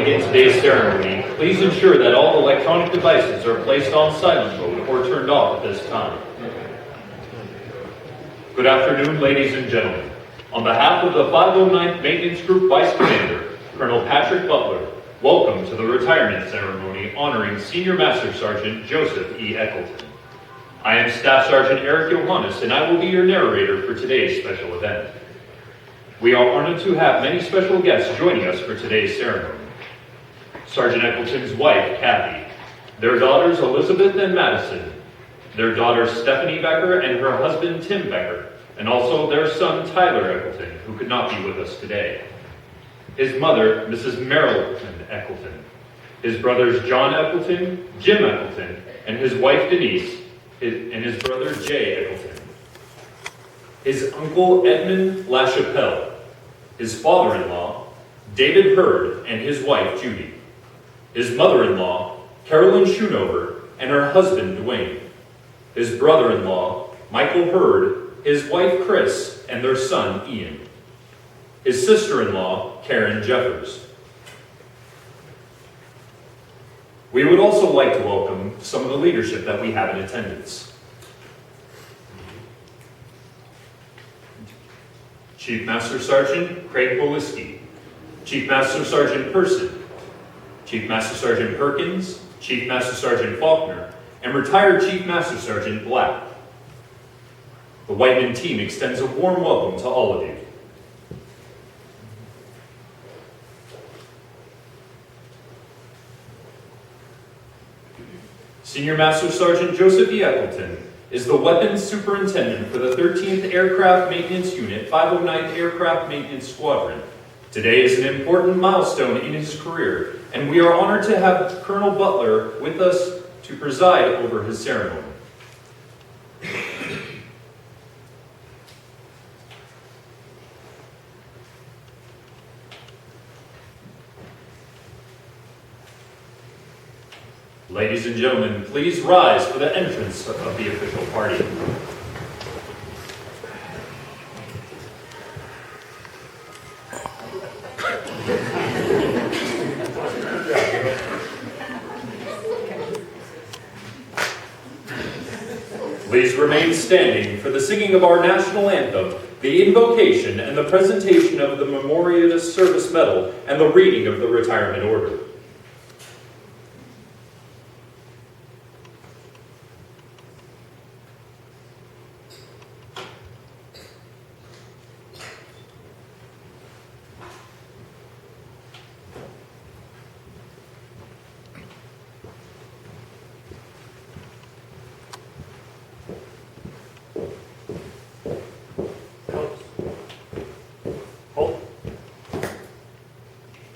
begin today's ceremony, please ensure that all electronic devices are placed on silent mode or turned off at this time. Good afternoon, ladies and gentlemen. On behalf of the 509th Maintenance Group Vice Commander, Colonel Patrick Butler, welcome to the retirement ceremony honoring Senior Master Sergeant Joseph E. Eccleton. I am Staff Sergeant Eric Johannes, and I will be your narrator for today's special event. We are honored to have many special guests joining us for today's ceremony. Sergeant Eccleton's wife, Kathy, their daughters Elizabeth and Madison, their daughter Stephanie Becker and her husband Tim Becker, and also their son Tyler Eccleton, who could not be with us today. His mother, Mrs. Marilyn Eccleton, his brothers John Eccleton, Jim Eccleton, and his wife Denise, and his brother Jay Eccleton. His uncle Edmund LaChapelle, his father-in-law, David Hurd, and his wife Judy, his mother-in-law, Carolyn Schoonover, and her husband Dwayne, his brother-in-law, Michael Hurd, his wife Chris, and their son Ian, his sister-in-law, Karen Jeffers. We would also like to welcome some of the leadership that we have in attendance. Chief Master Sergeant Craig Boliski, Chief Master Sergeant Person, Chief Master Sergeant Perkins, Chief Master Sergeant Faulkner, and retired Chief Master Sergeant Black. The Whiteman team extends a warm welcome to all of you. Senior Master Sergeant Joseph E. Eccleton is the Weapons Superintendent for the 13th Aircraft Maintenance Unit, 509th Aircraft Maintenance Squadron. Today is an important milestone in his career, and we are honored to have Colonel Butler with us to preside over his ceremony. Ladies and gentlemen, please rise for the entrance of the official party. Please remain standing for the singing of our national anthem, the invocation, and the presentation of the Meritorious Service Medal, and the reading of the retirement order.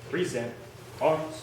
Present arms.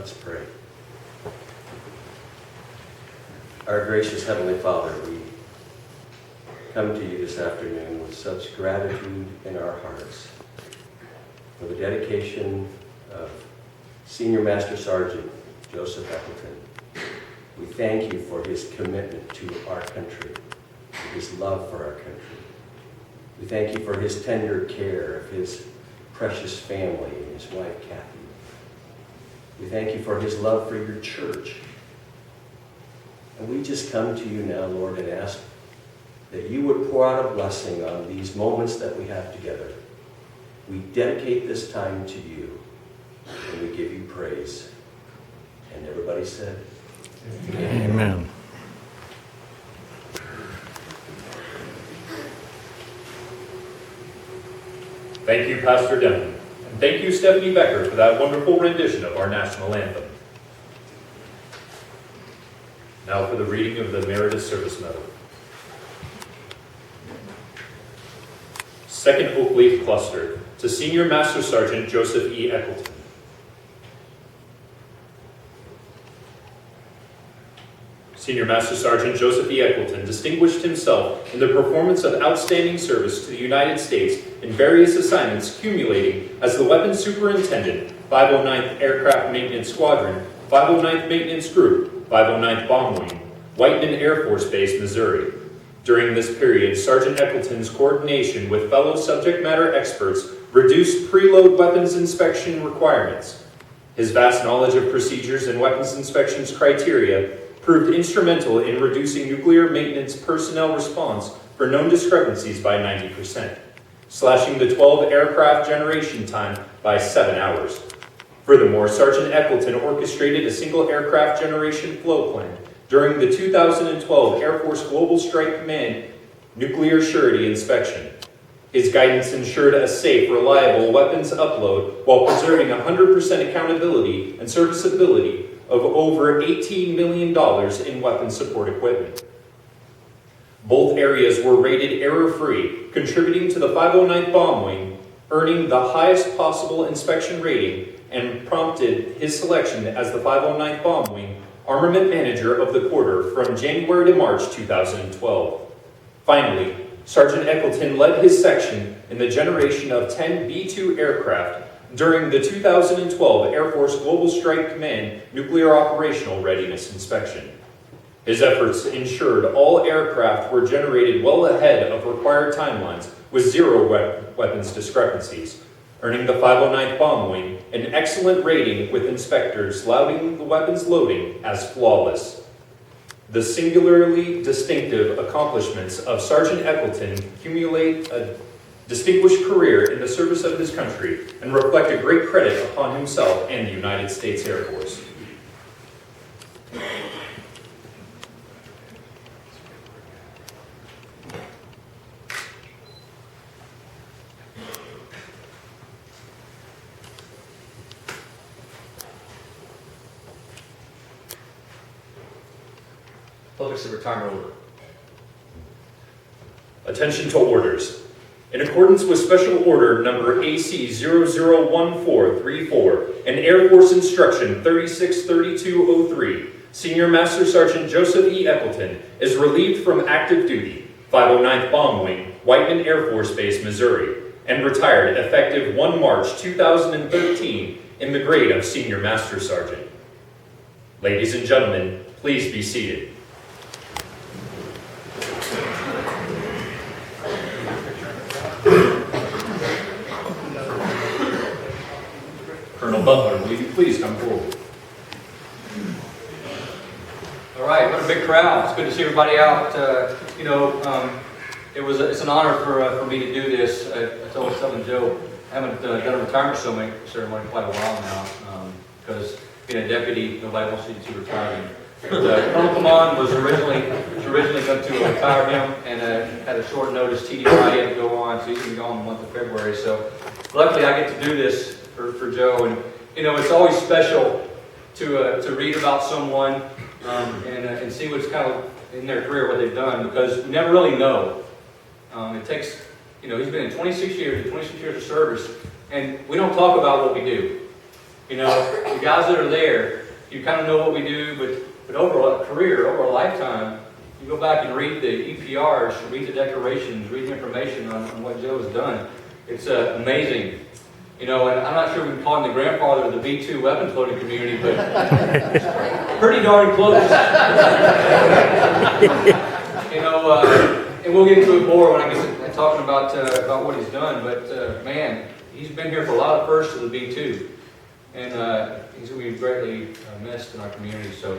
Let's pray. Our gracious Heavenly Father, we come to you this afternoon with such gratitude in our hearts for the dedication of Senior Master Sergeant Joseph Eckleton. We thank you for his commitment to our country, for his love for our country. We thank you for his tender care of his precious family and his wife, Kathy. We thank you for his love for your church. And we just come to you now, Lord, and ask that you would pour out a blessing on these moments that we have together. We dedicate this time to you, and we give you praise. And everybody said, Amen. Thank you, Pastor Denham. And thank you, Stephanie Becker, for that wonderful rendition of our national anthem. Now for the reading of the Meritorious Service Medal. 2nd Oak Leaf Cluster, to Senior Master Sergeant Joseph E. Eckleton. Senior Master Sergeant Joseph E. Eckleton distinguished himself in the performance of outstanding service to the United States in various assignments, accumulating as the Weapons Superintendent, 509th Aircraft Maintenance Squadron, 509th Maintenance Group, 509th Bomb Wing, Whiteman Air Force Base, Missouri. During this period, Sergeant Eckleton's coordination with fellow subject matter experts reduced preload weapons inspection requirements. His vast knowledge of procedures and weapons inspections criteria proved instrumental in reducing nuclear maintenance personnel response for known discrepancies by 90%, slashing the 12 aircraft generation time by 7 hours. Furthermore, Sergeant Eckleton orchestrated a single aircraft generation flow plan during the 2012 Air Force Global Strike Command Nuclear Surety Inspection. His guidance ensured a safe, reliable weapons upload while preserving 100% accountability and serviceability of over $18 million in weapons support equipment. Both areas were rated error-free, contributing to the 509th Bomb Wing, earning the highest possible inspection rating, and prompted his selection as the 509th Bomb Wing Armament Manager of the Quarter from January to March 2012. Finally, Sergeant Eckleton led his section in the generation of 10 B-2 aircraft during the 2012 Air Force Global Strike Command Nuclear Operational Readiness Inspection. His efforts ensured all aircraft were generated well ahead of required timelines with zero weapons discrepancies, earning the 509th Bomb Wing an excellent rating with inspectors lauding the weapons loading as flawless. The singularly distinctive accomplishments of Sergeant Eckleton accumulate a distinguished career in the service of his country and reflect a great credit upon himself and the United States Air Force. Public retirement order. Attention to orders. In accordance with Special Order Number AC 001434 and Air Force Instruction 363203, Senior Master Sergeant Joseph E. Eckleton is relieved from active duty, 509th Bomb Wing, Whiteman Air Force Base, Missouri, and retired effective 1 March 2013 in the grade of Senior Master Sergeant. Ladies and gentlemen, please be seated. Colonel Butler, will you please come forward? All right, what a big crowd. It's good to see everybody out. It's an honor for me to do this. I told Joe, I haven't done a retirement ceremony in quite a while now because being a deputy, nobody wants you to retire me. But Colonel Kaman was originally going to retire him and had a short notice TDY had to go on, so he's been gone the month of February. So luckily I get to do this for Joe, and it's always special to read about someone and see what's kind of in their career, what they've done, because you never really know. It takes, he's been in 26 years of service, and we don't talk about what we do. You know, the guys that are there, you kind of know what we do, but over a career, over a lifetime, you go back and read the EPRs, read the declarations, read the information on what Joe has done. It's amazing. You know, and I'm not sure we can call him the grandfather of the B-2 weapons loading community, but pretty darn close. You know, and we'll get into it more when I get to talking about what he's done. But man, he's been here for a lot of firsts of the B-2, and he's going to be greatly missed in our community. So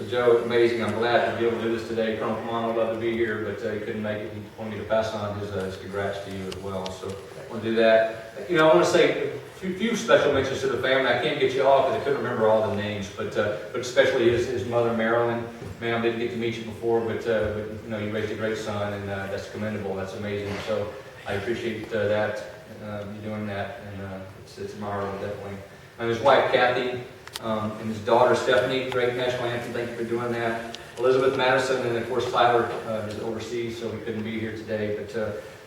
Joe, amazing. I'm glad to be able to do this today. Colonel Kamano would love to be here, but he couldn't make it. He wanted me to pass on his congrats to you as well. So I want to do that. You know, I want to say a few special mentions to the family. I can't get you all because I couldn't remember all the names, but especially his mother, Marilyn. Ma'am, didn't get to meet you before, but you know, you raised a great son, and that's commendable. That's amazing. So I appreciate that you doing that, and it's admirable, definitely. And his wife, Kathy. And his daughter, Stephanie, great national anthem, thank you for doing that. Elizabeth Madison, and of course Tyler is overseas, so he couldn't be here today, but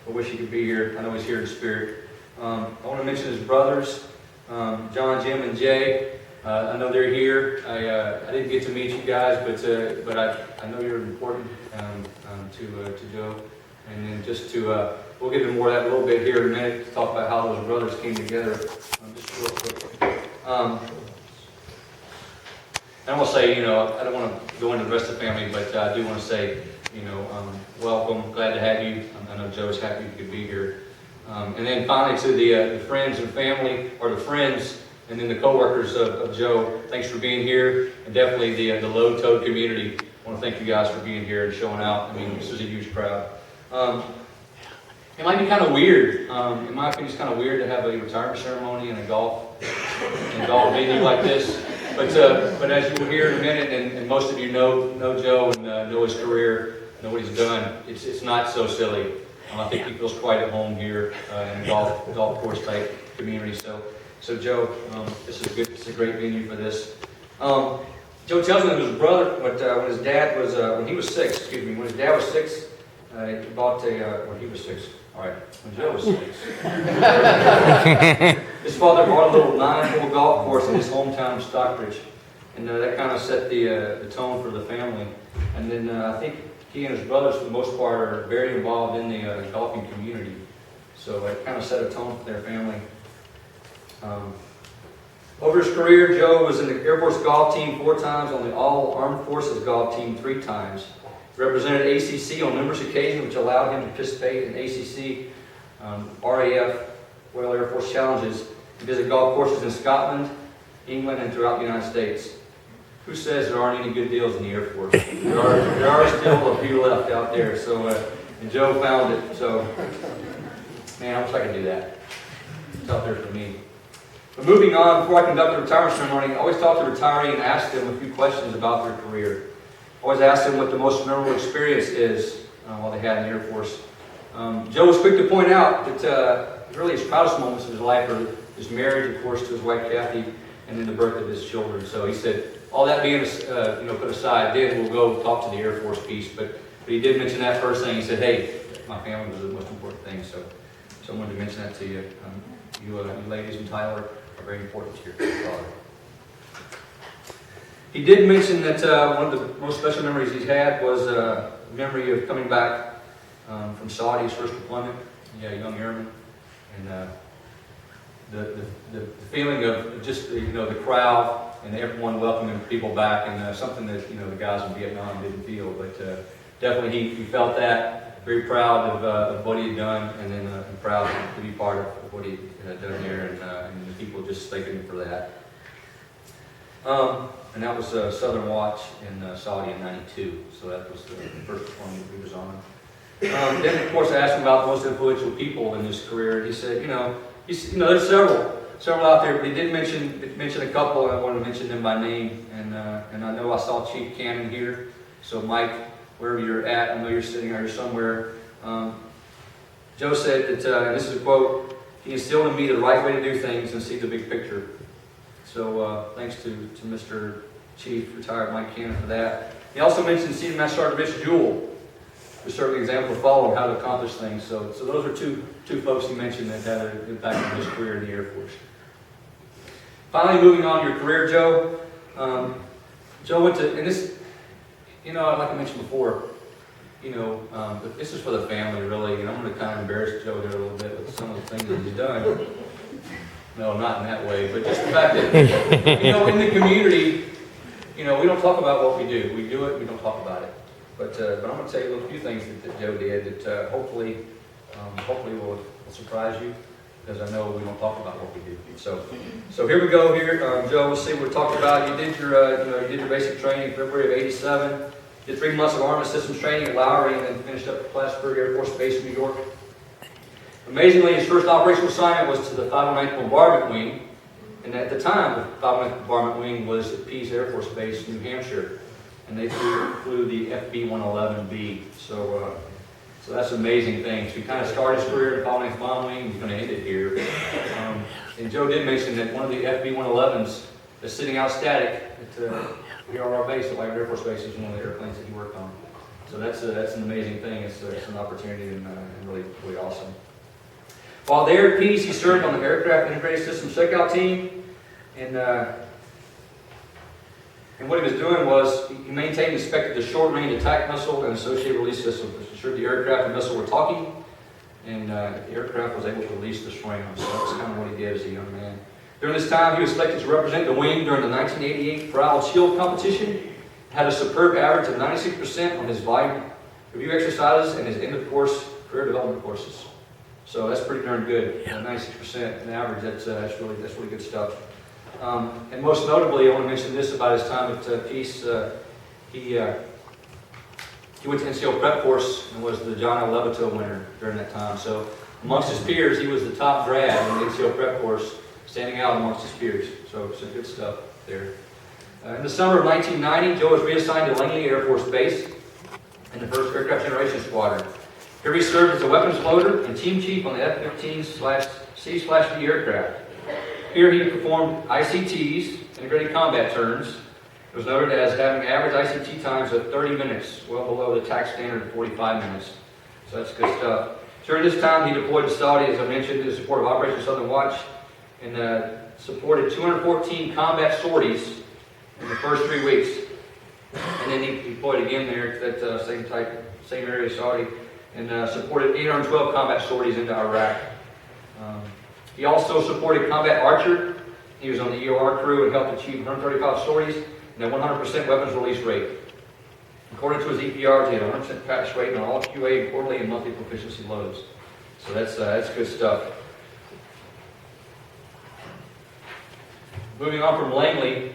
I wish he could be here. I know he's here in spirit. I want to mention his brothers, John, Jim, and Jay. I know they're here. I didn't get to meet you guys, but I know you're important to Joe. And then just we'll get into more of that a little bit here in a minute to talk about how those brothers came together. Just real quick. And I want to say, you know, I don't want to go into the rest of the family, but I do want to say, you know, welcome, glad to have you. I know Joe's happy you could be here. And then finally to the friends and family, or the friends, and then the co-workers of Joe, thanks for being here. And definitely the Load Toad community, I want to thank you guys for being here and showing out. I mean, this is a huge crowd. It might be kind of weird. In my opinion, it's kind of weird to have a retirement ceremony in a golf venue like this. But as you will hear in a minute, and most of you know Joe and know his career, know what he's done, it's not so silly. I think he feels quite at home here in a golf course type community. So Joe, this is good. It's a great venue for this. Joe tells me that his brother, when his dad was when he was 6, when his dad was 6, he bought when he was 6. All right, when Joe was 6. His father bought a little 9-hole golf course in his hometown of Stockbridge. And that kind of set the tone for the family. And then I think he and his brothers, for the most part, are very involved in the golfing community. So it kind of set a tone for their family. Over his career, Joe was in the Air Force golf team 4 times, on the All Armed Forces golf team 3 times. Represented ACC on numerous occasions, which allowed him to participate in ACC, RAF, Royal Air Force Challenges, and visit golf courses in Scotland, England, and throughout the United States. Who says there aren't any good deals in the Air Force? There are still a few left out there. So, and Joe found it. So, man, I wish I could do that. It's out there for me. But moving on, before I conduct the retirement ceremony, I always talk to the retiree and ask them a few questions about their career. I always ask them what the most memorable experience is while they had in the Air Force. Joe was quick to point out that really his proudest moments of his life are his marriage, of course, to his wife Kathy, and then the birth of his children. So he said, all that being put aside, then we'll go talk to the Air Force piece. But he did mention that first thing. He said, hey, my family was the most important thing. So I wanted to mention that to you. You ladies and Tyler are very important to your father. He did mention that one of the most special memories he's had was a memory of coming back from Saudi, his first deployment, young airman, and the feeling of just the crowd and everyone welcoming people back, and something that the guys in Vietnam didn't feel, but definitely he felt that. Very proud of what he had done, and then proud to be part of what he had done there, and the people just thanking him for that. And that was Southern Watch in Saudi in '92, so that was the first deployment he was on. Then, of course, I asked him about the most influential people in his career. He said, there's several out there, but he did mention a couple, and I wanted to mention them by name. And I know I saw Chief Cannon here, so Mike, wherever you're at, I know you're sitting here somewhere. Joe said that, and this is a quote, he instilled in me the right way to do things and see the big picture. So thanks to Mr. Chief, retired Mike Cannon, for that. He also mentioned Senior Master Sergeant Rich Jewell, who's certainly an example to follow on how to accomplish things. So those are two folks he mentioned that had an impact on his career in the Air Force. Finally, moving on to your career, Joe. Joe went to, and this, like I mentioned before, but this is for the family, really, and I'm going to kind of embarrass Joe here a little bit with some of the things that he's done. No, not in that way, but just the fact that, in the community, we don't talk about what we do. We do it, we don't talk about it. But I'm going to tell you a few things that Joe did that hopefully will surprise you, because I know we don't talk about what we do. So here we go. Here, Joe. Let's see what we talked about. You did your basic training in February of '87. Did 3 months of Army Systems training at Lowry, and then finished up at Plattsburgh Air Force Base in New York. Amazingly, his first operational assignment was to the 509th Bombardment Wing, and at the time, the 509th Bombardment Wing was at Pease Air Force Base, New Hampshire, and they flew the FB-111B. So that's an amazing thing. So he kind of started his career in the 509th Bomb Wing. He's going to end it here. And Joe did mention that one of the FB-111s is sitting out static here on our base at White Air Force Base is one of the airplanes that he worked on. So that's an amazing thing. It's an opportunity and really, really awesome. While there at Pease, he served on the Aircraft Integrated Systems Checkout Team, and what he was doing was he maintained and inspected the short-range attack missile and associated release systems, which ensured the aircraft and missile were talking, and the aircraft was able to release the string. So that's kind of what he did as a young man. During this time, he was selected to represent the wing during the 1988 Proud Shield competition. Had a superb average of 96% on his volume review exercises and his end-of-course career development courses. So that's pretty darn good. 96% an average. That's really good stuff. And most notably, I want to mention this about his time at Pease. He went to NCO prep course and was the John L. Levitot winner during that time. So amongst his peers, he was the top grad in the NCO prep course, standing out amongst his peers. So some good stuff there. In the summer of 1990, Joe was reassigned to Langley Air Force Base in the 1st Aircraft Generation Squadron. Here he served as a weapons loader and team chief on the F-15C/D aircraft. Here he performed ICTs, integrated combat turns. It was noted as having average ICT times of 30 minutes, well below the TAC standard of 45 minutes. So that's good stuff. During this time, he deployed to Saudi, as I mentioned, in support of Operation Southern Watch, and supported 214 combat sorties in the first 3 weeks. And then he deployed again there at that same area of Saudi, and supported 812 combat sorties into Iraq. He also supported Combat Archer. He was on the EOR crew and helped achieve 135 sorties and a 100% weapons release rate. According to his EPRs, he had a 100% practice rate on all QA, quarterly, and monthly proficiency loads. So that's good stuff. Moving on from Langley,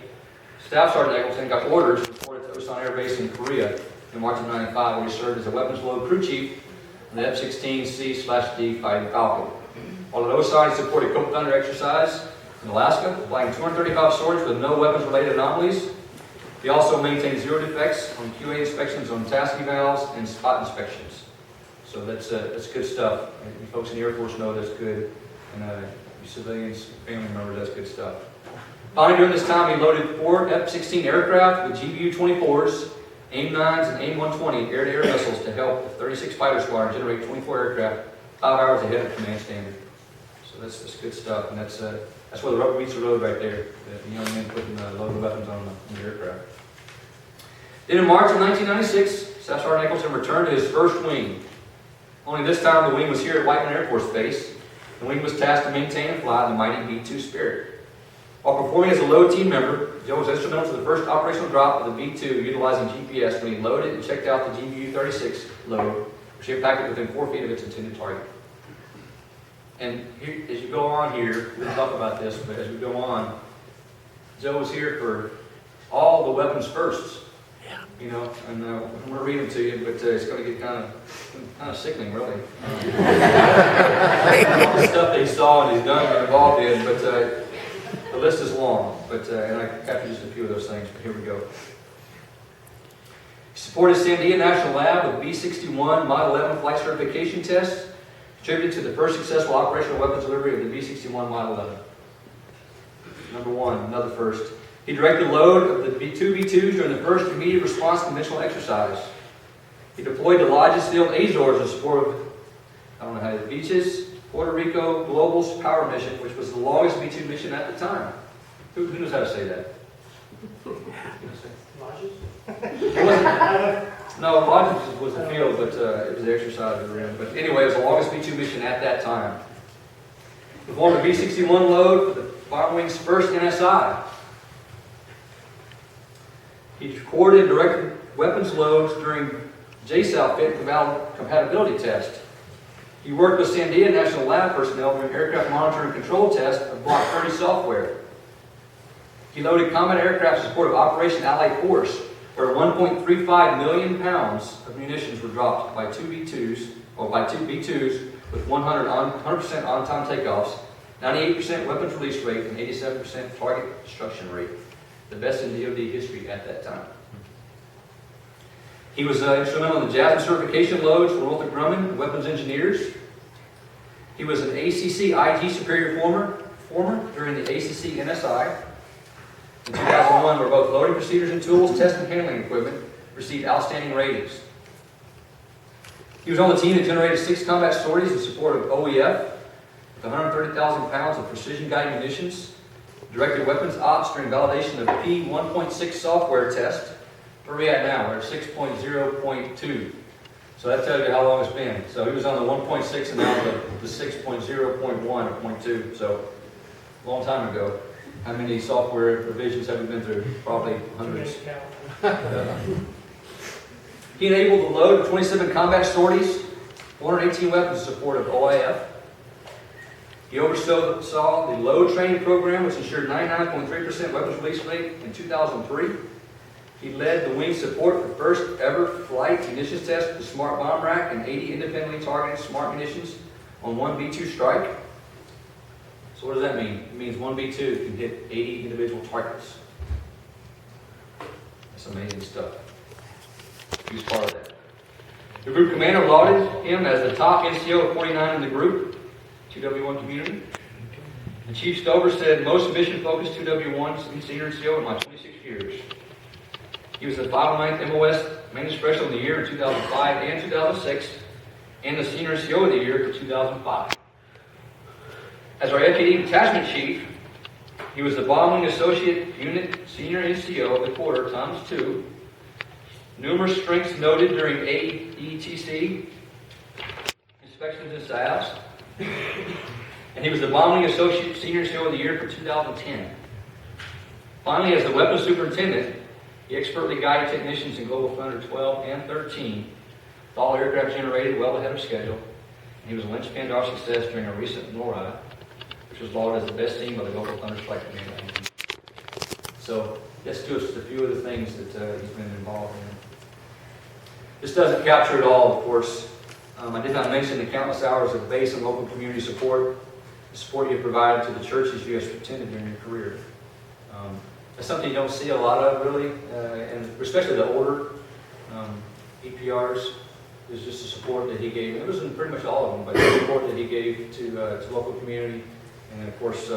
Staff Sergeant Eggleton got orders to report at Osan Air Base in Korea in March of '95, where he served as a weapons load crew chief on the F-16C/D Fighting Falcon. While at Osan, he supported Cope Thunder exercise in Alaska, flying 235 sorties with no weapons-related anomalies. He also maintained 0 defects on QA inspections on task evals and spot inspections. So that's good stuff. You folks in the Air Force know that's good, and you civilians, family members, that's good stuff. Finally, during this time, he loaded 4 F-16 aircraft with GBU-24s, AIM-9s, and AIM-120 air-to-air missiles to help the 36 Fighter Squadron generate 24 aircraft 5 hours ahead of command standard. So that's good stuff, and that's where the rubber meets the road right there. The young men putting loaded weapons on the aircraft. Then in March of 1996, Staff Sergeant Eggleton returned to his first wing. Only this time, the wing was here at Whiteman Air Force Base. The wing was tasked to maintain and fly the mighty B-2 Spirit. While performing as a load team member, Joe was instrumental to the first operational drop of the B-2 utilizing GPS when he loaded and checked out the GBU-36 load, which impacted within 4 feet of its intended target. And here, as you go on here, we'll talk about this, but as we go on, Joe was here for all the weapons firsts. And I'm going to read them to you, but it's going to get kind of sickening, really. All the stuff that he saw and he's done and involved in, but the list is long. And I captured just a few of those things, but here we go. He supported Sandia National Lab with B-61 Mod 11 flight certification tests, contributed to the first successful operational weapons delivery of the B-61 Mod 11. Number one, another first. He directed the load of the two B-2s during the first immediate response conventional exercise. He deployed to Lodges Field, Azores in support of, Beaches, Puerto Rico Global Power Mission, which was the longest B-2 mission at the time. Who knows how to say that? It wasn't- No, Lodges was the field, but it was the exercise of the rim. But anyway, it was the longest B-2 mission at that time. Performed a B-61 load for the Bomber Wing's first NSI. He recorded and directed weapons loads during JSOW fit compatibility test. He worked with Sandia National Lab personnel during aircraft monitor and control test of Block 30 software. He loaded combat aircraft in support of Operation Allied Force, where 1.35 million pounds of munitions were dropped by two B-2s with 100% on-time takeoffs, 98% weapons release rate, and 87% target destruction rate. The best in DoD history at that time. He was instrumental in the Jasmine certification loads for Northrop Grumman and weapons engineers. He was an ACC IG Superior former during the ACC NSI. In 2001, where both loading procedures and tools, test and handling equipment received outstanding ratings. He was on the team that generated 6 combat sorties in support of OEF with 130,000 pounds of precision-guided munitions, directed weapons ops during validation of P1.6 software test. Where are we at now? We're at 6.0.2. So that tells you how long it's been. So he was on the 1.6 and now the 6.0.1 or 0.2. So a long time ago. How many software revisions have we been through? Probably hundreds. He enabled the load of 27 combat sorties, 418 weapons in support of OIF. He oversaw the load training program, which ensured 99.3% weapons release rate in 2003. He led the wing support for the first ever flight munitions test with the Smart Bomb Rack and 80 independently targeted smart munitions on one B-2 strike. So what does that mean? It means one B-2 can hit 80 individual targets. That's amazing stuff. He was part of that. The group commander lauded him as the top NCO of 49 in the group, 2W1 community. And Chief Stover said, most mission-focused 2W1s in senior NCO in my 26 years. He was the 509th MOS Maintenance Special of the Year in 2005 and 2006, and the Senior NCO of the Year for 2005. As our FKD Detachment Chief, he was the Bombing Associate Unit Senior NCO of the Quarter ×2. Numerous strengths noted during AETC inspections and SAVs. And he was the Bombing Associate Senior NCO of the Year for 2010. Finally, as the Weapons Superintendent, he expertly guided technicians in Global Thunder 12 and 13. With all aircraft generated well ahead of schedule. And he was a linchpin to our success during a recent NORAD, which was lauded as the best team by the Global Thunder Flight Command. So, that's just a few of the things that he's been involved in. This doesn't capture it all, of course. I did not mention the countless hours of base and local community support, the support you have provided to the churches you have attended during your career. That's something you don't see a lot of, really, and especially the older EPRs. Is just the support that he gave. It was in pretty much all of them, but the support that he gave to local community, and then of course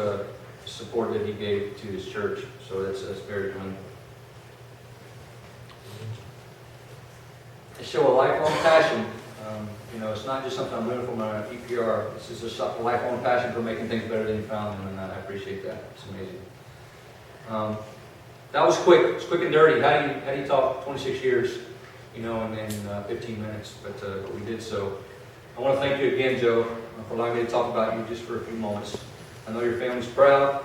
support that he gave to his church. So that's very commendable. They show a lifelong passion. It's not just something I'm doing for my EPR. It's just a lifelong passion for making things better than you found them, and I appreciate that. It's amazing. That was quick. It's quick and dirty. How do you talk 26 years? In 15 minutes, but we did so. I want to thank you again, Joe, for allowing me to talk about you just for a few moments. I know your family's proud.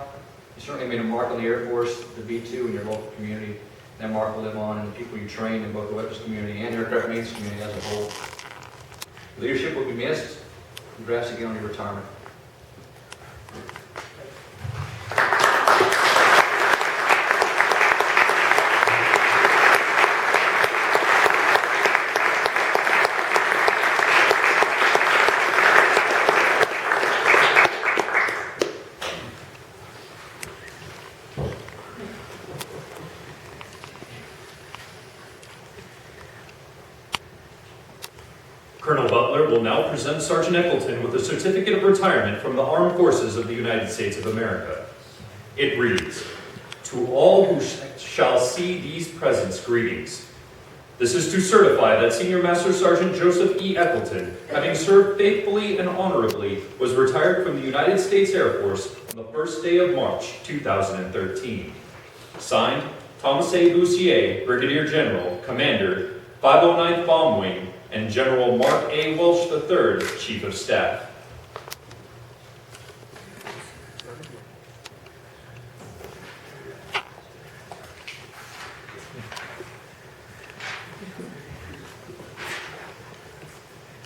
You certainly made a mark on the Air Force, the B-2, and your local community. That mark will live on in the people you trained in both the weapons community and aircraft maintenance community as a whole. Leadership will be missed. Congrats again on your retirement. Colonel Butler will now present Sergeant Eccleton with a certificate of retirement from the Armed Forces of the United States of America. It reads, "To all who shall see these presents, greetings. This is to certify that Senior Master Sergeant Joseph E. Eccleton, having served faithfully and honorably, was retired from the United States Air Force on the first day of March 2013. Signed, Thomas A. Boussier, Brigadier General, Commander, 509th Bomb Wing, and General Mark A. Welsh III, Chief of Staff.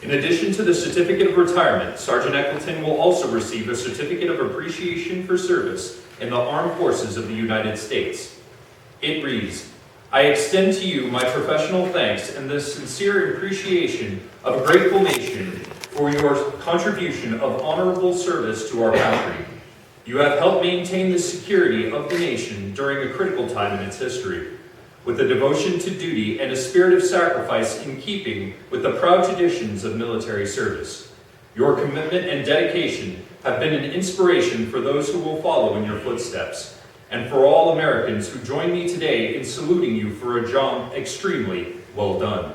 In addition to the Certificate of Retirement, Sergeant Eccleton will also receive a Certificate of Appreciation for Service in the Armed Forces of the United States. It reads, I extend to you my professional thanks and the sincere appreciation of a grateful nation for your contribution of honorable service to our country. You have helped maintain the security of the nation during a critical time in its history, with a devotion to duty and a spirit of sacrifice in keeping with the proud traditions of military service. Your commitment and dedication have been an inspiration for those who will follow in your footsteps, and for all Americans who join me today in saluting you for a job extremely well done.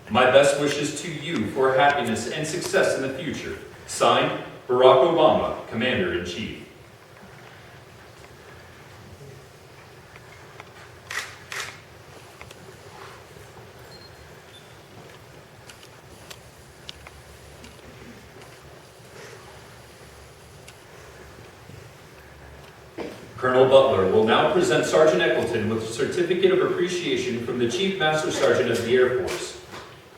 My best wishes to you for happiness and success in the future. Signed, Barack Obama, Commander-in-Chief. Colonel Butler will now present Sergeant Eccleton with a Certificate of Appreciation from the Chief Master Sergeant of the Air Force.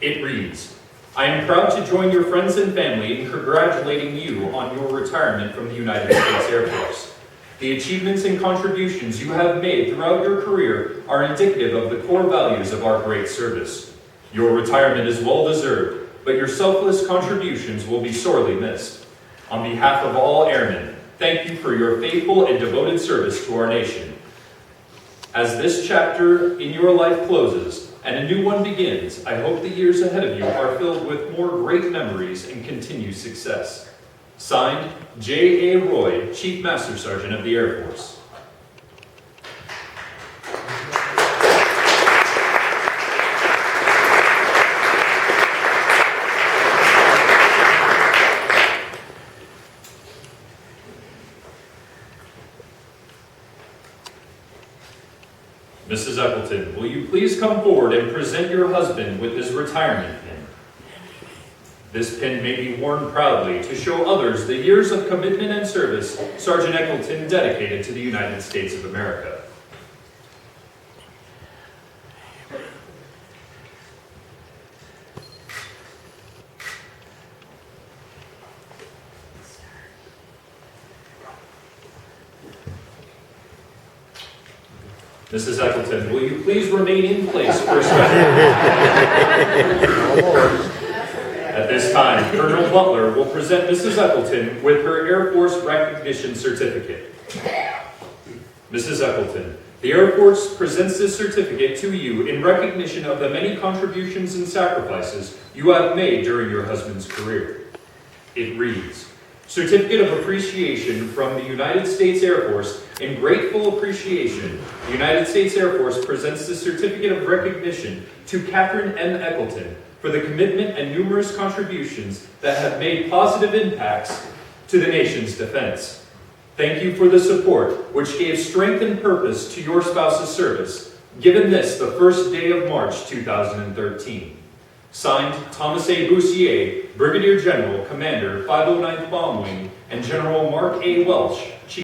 It reads, I am proud to join your friends and family in congratulating you on your retirement from the United States Air Force. The achievements and contributions you have made throughout your career are indicative of the core values of our great service. Your retirement is well deserved, but your selfless contributions will be sorely missed. On behalf of all airmen, thank you for your faithful and devoted service to our nation. As this chapter in your life closes and a new one begins, I hope the years ahead of you are filled with more great memories and continued success. Signed, J. A. Roy, Chief Master Sergeant of the Air Force. Mrs. Eccleton, will you please come forward and present your husband with his retirement pin? This pin may be worn proudly to show others the years of commitment and service Sergeant Eccleton dedicated to the United States of America. Mrs. Eccleton, will you please remain in place for a second? At this time, Colonel Butler will present Mrs. Eccleton with her Air Force Recognition Certificate. Mrs. Eccleton, the Air Force presents this certificate to you in recognition of the many contributions and sacrifices you have made during your husband's career. It reads, Certificate of Appreciation from the United States Air Force. In grateful appreciation, the United States Air Force presents the Certificate of Recognition to Catherine M. Eccleton for the commitment and numerous contributions that have made positive impacts to the nation's defense. Thank you for the support, which gave strength and purpose to your spouse's service, given this the first day of March 2013. Signed, Thomas A. Boussier, Brigadier General, Commander, 509th Bomb Wing, and General Mark A. Welsh, Chief